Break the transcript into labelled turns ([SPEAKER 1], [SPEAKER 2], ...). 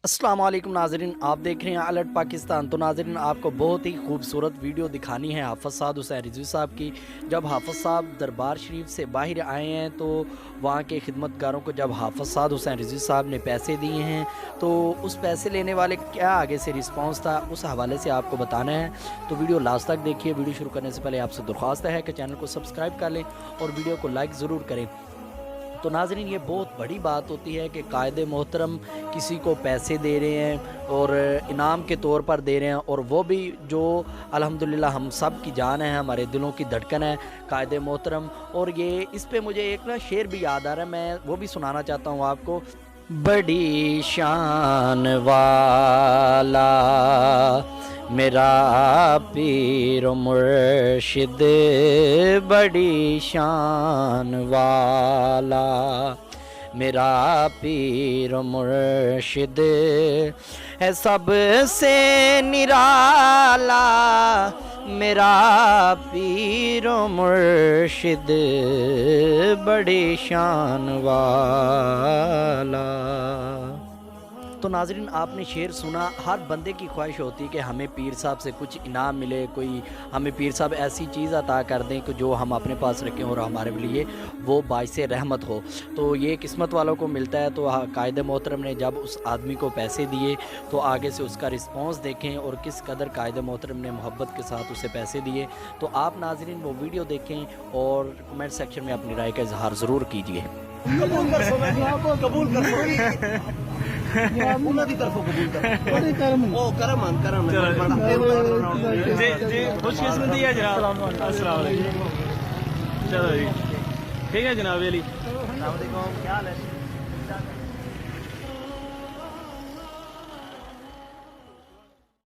[SPEAKER 1] अस्सलाम वालेकुम नाज़रीन, आप देख रहे हैं अलर्ट पाकिस्तान। तो नाज़रीन, आपको बहुत ही खूबसूरत वीडियो दिखानी है हाफ़िज़ साद हुसैन रिज़वी साहब की। जब हाफ़िज़ साहब दरबार शरीफ से बाहर आए हैं तो वहाँ के खिदमतगारों को जब हाफ़िज़ साद हुसैन रिज़वी साहब ने पैसे दिए हैं तो उस पैसे लेने वाले क्या आगे से रिस्पॉन्स था, उस हवाले से आपको बताना है। तो वीडियो लास्ट तक देखिए। वीडियो शुरू करने से पहले आपसे दरख्वास्त है कि चैनल को सब्सक्राइब कर लें और वीडियो को लाइक ज़रूर करें। तो नाज़रीन, ये बहुत बड़ी बात होती है कि कायदे मोहतरम किसी को पैसे दे रहे हैं और इनाम के तौर पर दे रहे हैं, और वो भी जो अल्हम्दुलिल्लाह हम सब की जान है, हमारे दिलों की धड़कन है कायदे मोहतरम। और ये इस पे मुझे एक ना शेर भी याद आ रहा है, मैं वो भी सुनाना चाहता हूँ आपको। बड़ी शान वाला मेरा पीर मुर्शिद, बड़ी शान वाला मेरा पीर मुर्शिद है, सबसे निराला मेरा पीर मुर्शिद, बड़ी शान वाला। तो नाज़रीन, आपने शेर सुना। हर बंदे की ख्वाहिश होती है कि हमें पीर साहब से कुछ इनाम मिले, कोई हमें पीर साहब ऐसी चीज़ अता कर दें कि जो हम अपने पास रखें और हमारे लिए वो बाइस रहमत हो। तो ये किस्मत वालों को मिलता है। तो कायदे मोहतरम ने जब उस आदमी को पैसे दिए तो आगे से उसका रिस्पॉन्स देखें और किस कदर कायदे मोहतरम ने मोहब्बत के साथ उसे पैसे दिए। तो आप नाज़रीन वो वीडियो देखें और कमेंट सेक्शन में अपनी राय का इजहार ज़रूर कीजिए।
[SPEAKER 2] कबूल कर ਉਹਨਾਂ ਦੀ ਤਰਫੋਂ ਕਬੂਲ ਕਰ ਉਹ ਕਰਮ
[SPEAKER 3] जी जी खुशकिस्मती है जनाब। अस्सलाम वालेकुम। चलो जी ठीक है जनाब अली।
[SPEAKER 2] क्या हाल है?